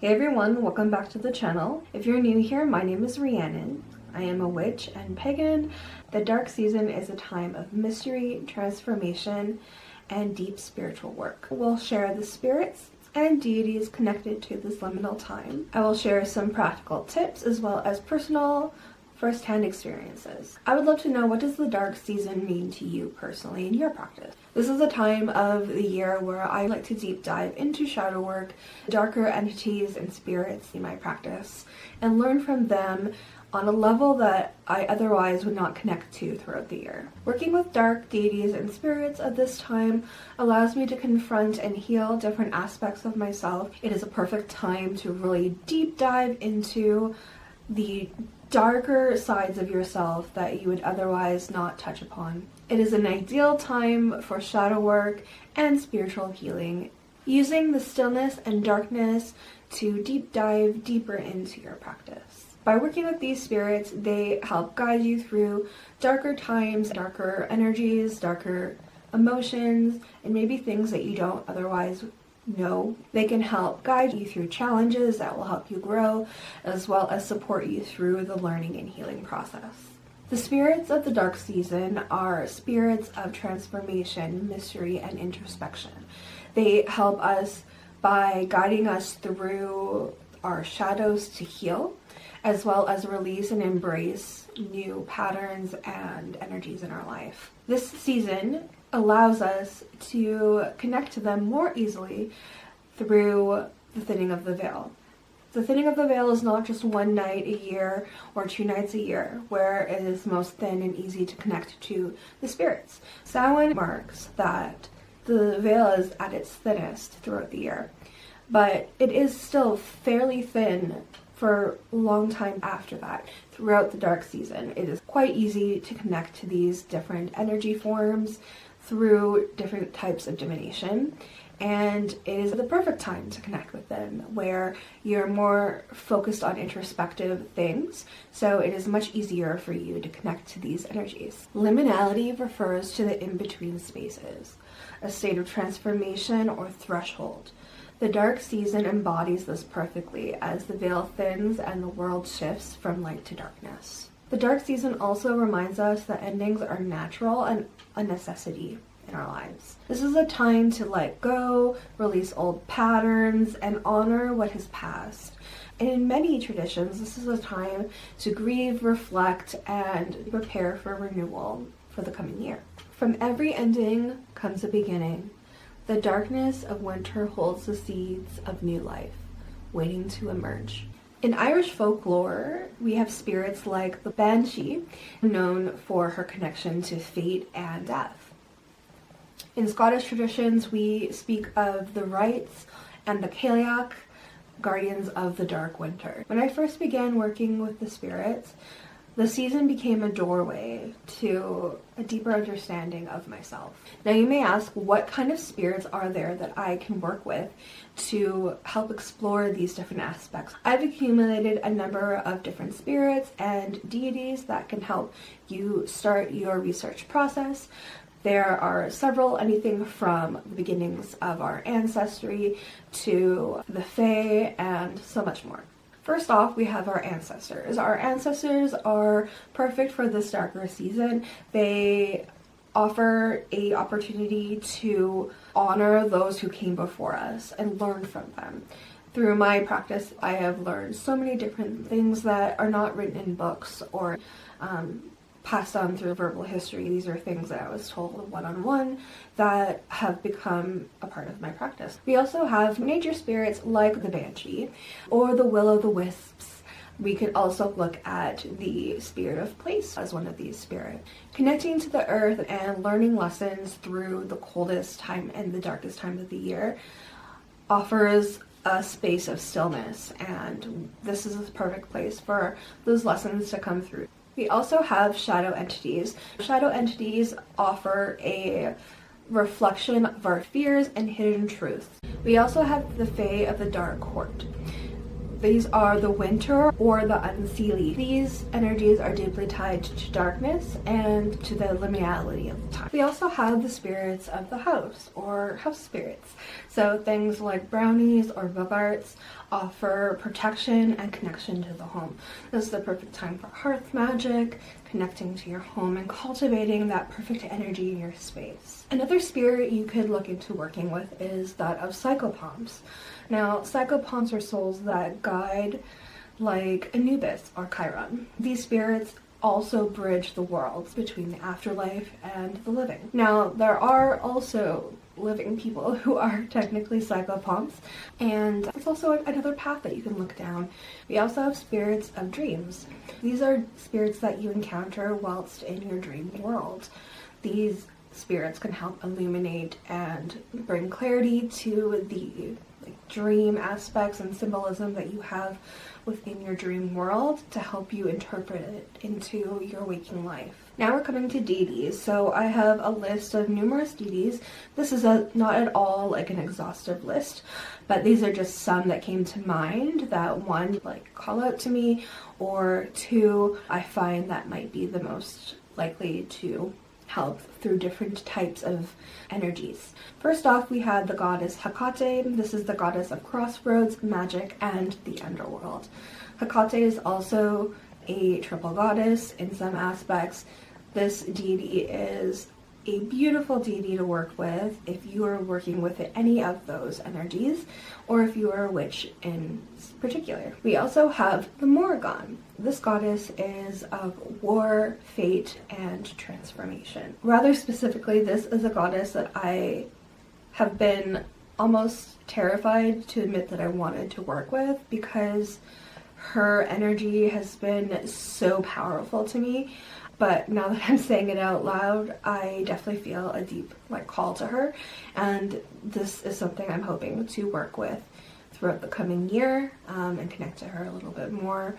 Hey everyone, welcome back to the channel. If you're new here, my name is Rhiannon. I am a witch and pagan. The dark season is a time of mystery, transformation, and deep spiritual work. We'll share the spirits and deities connected to this liminal time. I will share some practical tips as well as personal first-hand experiences. I would love to know, what does the dark season mean to you personally in your practice? This is a time of the year where I like to deep dive into shadow work, darker entities and spirits in my practice, and learn from them on a level that I otherwise would not connect to throughout the year. Working with dark deities and spirits at this time allows me to confront and heal different aspects of myself. It is a perfect time to really deep dive into the darker sides of yourself that you would otherwise not touch upon. It is an ideal time for shadow work and spiritual healing, using the stillness and darkness to deep dive deeper into your practice. By working with these spirits, they help guide you through darker times, darker energies, darker emotions, and maybe things that you don't otherwise know. They can help guide you through challenges that will help you grow, as well as support you through the learning and healing process. The spirits of the dark season are spirits of transformation, mystery, and introspection. They help us by guiding us through our shadows to heal, as well as release and embrace new patterns and energies in our life. This season allows us to connect to them more easily through the thinning of the veil. The thinning of the veil is not just one night a year or 2 nights a year where it is most thin and easy to connect to the spirits. Samhain marks that the veil is at its thinnest throughout the year, but it is still fairly thin for a long time after that. Throughout the dark season, it is quite easy to connect to these different energy forms through different types of divination, and it is the perfect time to connect with them where you're more focused on introspective things, so it is much easier for you to connect to these energies. Liminality refers to the in-between spaces, a state of transformation or threshold. The dark season embodies this perfectly as the veil thins and the world shifts from light to darkness. The dark season also reminds us that endings are natural and a necessity in our lives. This is a time to let go, release old patterns, and honor what has passed. And in many traditions, this is a time to grieve, reflect, and prepare for renewal for the coming year. From every ending comes a beginning. The darkness of winter holds the seeds of new life, waiting to emerge. In Irish folklore, we have spirits like the Banshee, known for her connection to fate and death. In Scottish traditions, we speak of the Wrights and the Cailleach, guardians of the dark winter. When I first began working with the spirits, the season became a doorway to a deeper understanding of myself. Now you may ask, what kind of spirits are there that I can work with to help explore these different aspects? I've accumulated a number of different spirits and deities that can help you start your research process. There are several, anything from the beginnings of our ancestry to the Fae and so much more. First off, we have our ancestors. Our ancestors are perfect for this darker season. They offer an opportunity to honor those who came before us and learn from them. Through my practice, I have learned so many different things that are not written in books or passed on through verbal history. These are things that I was told one-on-one that have become a part of my practice. We also have nature spirits like the Banshee or the will-o'-the-wisps. We could also look at the spirit of place as one of these spirits. Connecting to the earth and learning lessons through the coldest time and the darkest time of the year offers a space of stillness, and this is a perfect place for those lessons to come through. We also have shadow entities. Shadow entities offer a reflection of our fears and hidden truths. We also have the Fae of the Dark Court. These are the winter or the unseelie. These energies are deeply tied to darkness and to the liminality of the time. We also have the spirits of the house or house spirits. So things like brownies or bogarts offer protection and connection to the home. This is the perfect time for hearth magic, connecting to your home and cultivating that perfect energy in your space. Another spirit you could look into working with is that of psychopomps. Now, psychopomps are souls that guide like Anubis or Chiron. These spirits also bridge the worlds between the afterlife and the living. Now, there are also living people who are technically psychopomps, and it's also another path that you can look down. We also have spirits of dreams. These are spirits that you encounter whilst in your dream world. These spirits can help illuminate and bring clarity to the dream aspects and symbolism that you have within your dream world to help you interpret it into your waking life. Now we're coming to deities. So I have a list of numerous deities. This is not at all like an exhaustive list, but these are just some that came to mind that one call out to me, or two I find that might be the most likely to help through different types of energies. First off, we had the goddess Hecate. This is the goddess of crossroads, magic, and the underworld. Hecate is also a triple goddess in some aspects. This deity is a beautiful deity to work with if you are working with any of those energies, or if you are a witch in particular. We also have the Morrigan. This goddess is of war, fate, and transformation. Rather specifically, this is a goddess that I have been almost terrified to admit that I wanted to work with, because her energy has been so powerful to me. But now that I'm saying it out loud, I definitely feel a deep call to her, and this is something I'm hoping to work with throughout the coming year and connect to her a little bit more.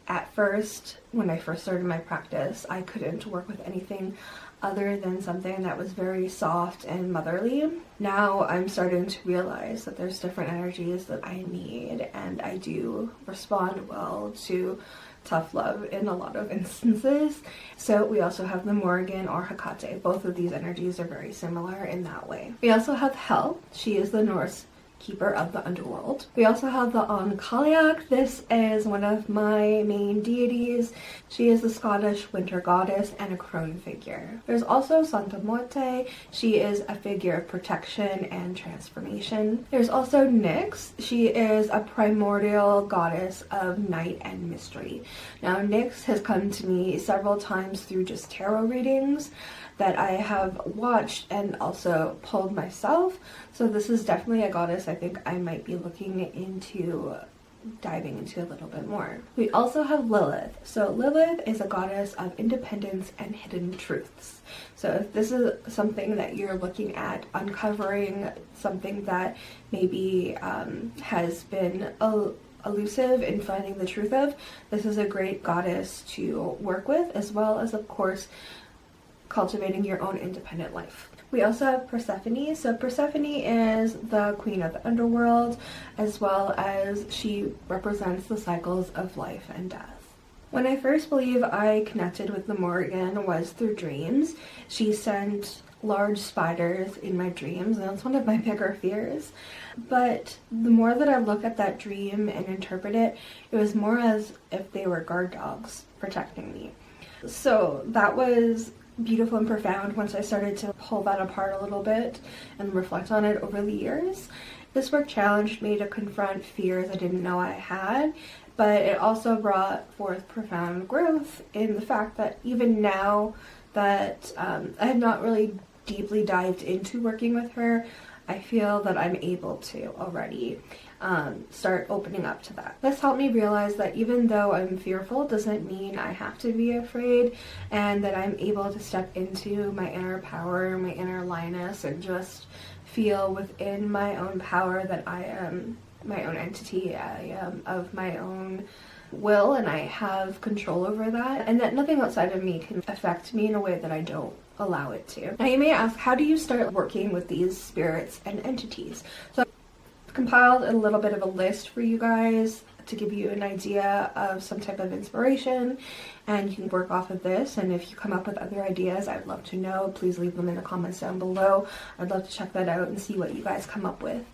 At first, when I first started my practice, I couldn't work with anything other than something that was very soft and motherly. Now I'm starting to realize that there's different energies that I need, and I do respond well to tough love in a lot of instances. So we also have the Morrigan or Hecate. Both of these energies are very similar in that way. We also have Hel. She is the Norse keeper of the underworld. We also have the Onkaliak. This is one of my main deities. She is the Scottish winter goddess and a crone figure. There's also Santa Morte. She is a figure of protection and transformation. There's also Nyx. She is a primordial goddess of night and mystery. Now, Nyx has come to me several times through just tarot readings that I have watched and also pulled myself. So this is definitely a goddess I think I might be looking into diving into a little bit more. We also have Lilith. So Lilith is a goddess of independence and hidden truths. So if this is something that you're looking at uncovering, something that maybe has been elusive in finding the truth of, this is a great goddess to work with, as well as, of course, cultivating your own independent life. We also have Persephone. So Persephone is the queen of the underworld, as well as she represents the cycles of life and death. When I first believe I connected with the Morrigan was through dreams. She sent large spiders in my dreams, and that's one of my bigger fears. But the more that I look at that dream and interpret it, it was more as if they were guard dogs protecting me. So that was beautiful and profound once I started to pull that apart a little bit and reflect on it over the years. This work challenged me to confront fears I didn't know I had, but it also brought forth profound growth in the fact that even now that I have not really deeply dived into working with her, I feel that I'm able to already start opening up to that. This helped me realize that even though I'm fearful doesn't mean I have to be afraid, and that I'm able to step into my inner power, my inner lioness, and just feel within my own power that I am my own entity, I am of my own will, and I have control over that, and that nothing outside of me can affect me in a way that I don't allow it to. Now you may ask, how do you start working with these spirits and entities? So I've compiled a little bit of a list for you guys to give you an idea of some type of inspiration, and you can work off of this. And if you come up with other ideas, I'd love to know. Please leave them in the comments down below. I'd love to check that out and see what you guys come up with.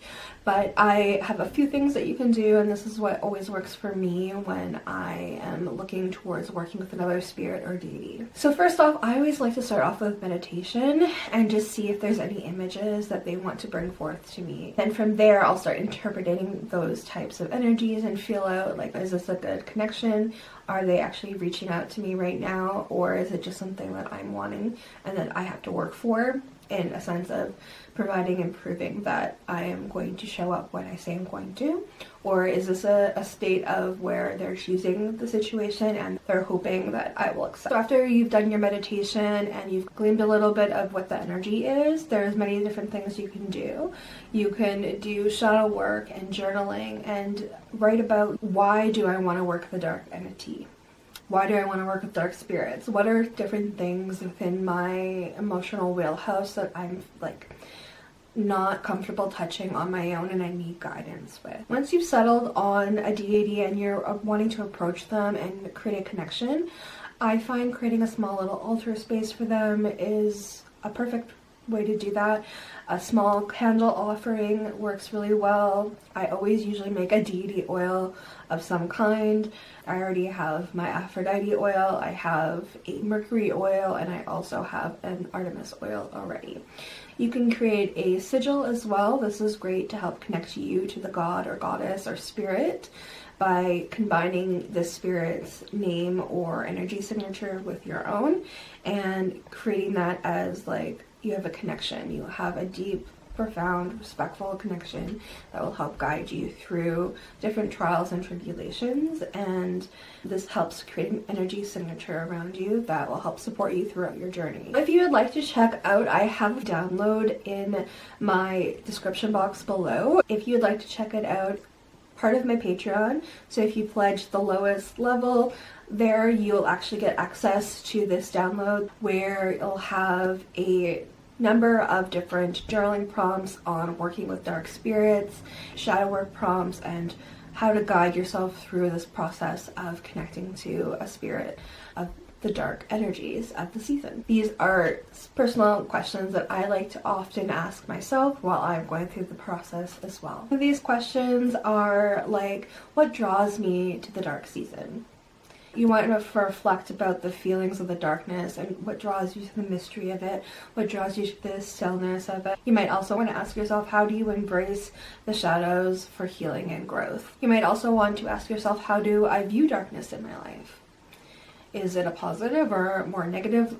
But I have a few things that you can do, and this is what always works for me when I am looking towards working with another spirit or deity. So first off, I always like to start off with meditation and just see if there's any images that they want to bring forth to me. Then from there, I'll start interpreting those types of energies and feel out, like, is this a good connection? Are they actually reaching out to me right now? Or is it just something that I'm wanting and that I have to work for, in a sense of providing and proving that I am going to show up when I say I'm going to? Or is this a state of where they're choosing the situation and they're hoping that I will accept? So after you've done your meditation and you've gleaned a little bit of what the energy is, there's many different things you can do. You can do shadow work and journaling and write about, why do I want to work the dark entity? Why do I want to work with dark spirits? What are different things within my emotional wheelhouse that I'm like not comfortable touching on my own and I need guidance with? Once you've settled on a deity and you're wanting to approach them and create a connection, I find creating a small little altar space for them is a perfect way to do that. A small candle offering works really well. I always usually make a deity oil of some kind. I already have my Aphrodite oil, I have a Mercury oil, and I also have an Artemis oil already. You can create a sigil as well. This is great to help connect you to the god or goddess or spirit by combining the spirit's name or energy signature with your own and creating that as like you have a connection. You have a deep, profound, respectful connection that will help guide you through different trials and tribulations, and this helps create an energy signature around you that will help support you throughout your journey. If you would like to check out, I have a download in my description box below. If you would like to check it out, part of my Patreon, so if you pledge the lowest level there, you'll actually get access to this download where it'll have a number of different journaling prompts on working with dark spirits, shadow work prompts, and how to guide yourself through this process of connecting to a spirit of the dark energies of the season. These are personal questions that I like to often ask myself while I'm going through the process as well. These questions are like, what draws me to the dark season? You want to reflect about the feelings of the darkness and what draws you to the mystery of it, what draws you to the stillness of it. You might also want to ask yourself, how do you embrace the shadows for healing and growth? You might also want to ask yourself, how do I view darkness in my life? Is it a positive or more negative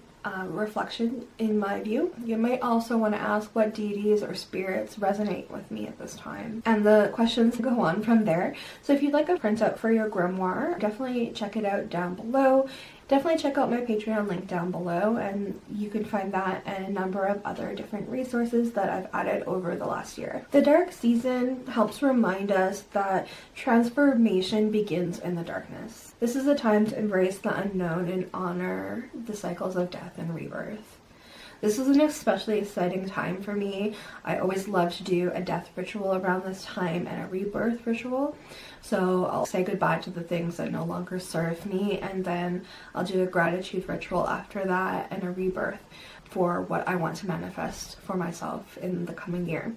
reflection in my view? You might also want to ask, what deities or spirits resonate with me at this time? And the questions go on from there. So if you'd like a printout for your grimoire, definitely check it out down below. Definitely check out my Patreon link down below, and you can find that and a number of other different resources that I've added over the last year. The dark season helps remind us that transformation begins in the darkness. This is a time to embrace the unknown and honor the cycles of death and rebirth. This is an especially exciting time for me. I always love to do a death ritual around this time and a rebirth ritual. So I'll say goodbye to the things that no longer serve me, and then I'll do a gratitude ritual after that and a rebirth for what I want to manifest for myself in the coming year.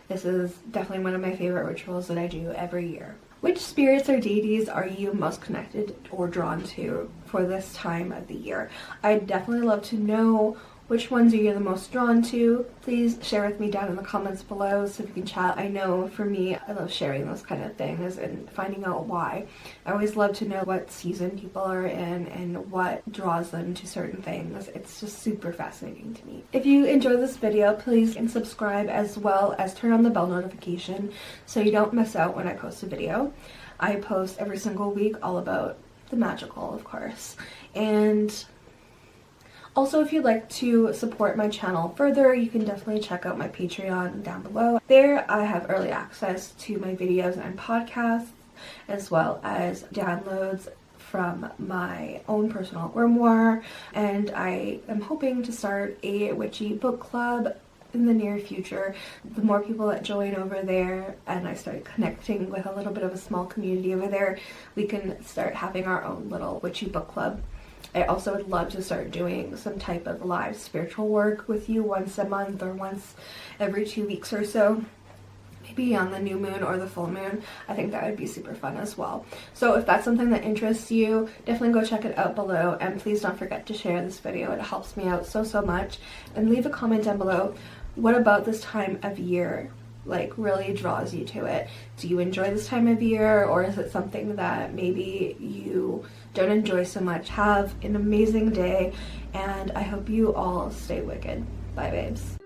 This is definitely one of my favorite rituals that I do every year. Which spirits or deities are you most connected or drawn to for this time of the year? I'd definitely love to know which ones are you the most drawn to. Please share with me down in the comments below so we can chat. I know for me, I love sharing those kind of things and finding out why. I always love to know what season people are in and what draws them to certain things. It's just super fascinating to me. If you enjoyed this video, please subscribe as well as turn on the bell notification so you don't miss out when I post a video. I post every single week all about the magical, of course. And also, if you'd like to support my channel further, you can definitely check out my Patreon down below. There, I have early access to my videos and podcasts, as well as downloads from my own personal grimoire, and I am hoping to start a witchy book club in the near future, the more people that join over there and I start connecting with a little bit of a small community over there, we can start having our own little witchy book club. I also would love to start doing some type of live spiritual work with you once a month or once every 2 weeks or so. Maybe on the new moon or the full moon. I think that would be super fun as well. So if that's something that interests you, definitely go check it out below, and please don't forget to share this video. It helps me out so much. And leave a comment down below. What about this time of year like really draws you to it? Do you enjoy this time of year, or is it something that maybe you don't enjoy so much? Have an amazing day, and I hope you all stay wicked. Bye babes.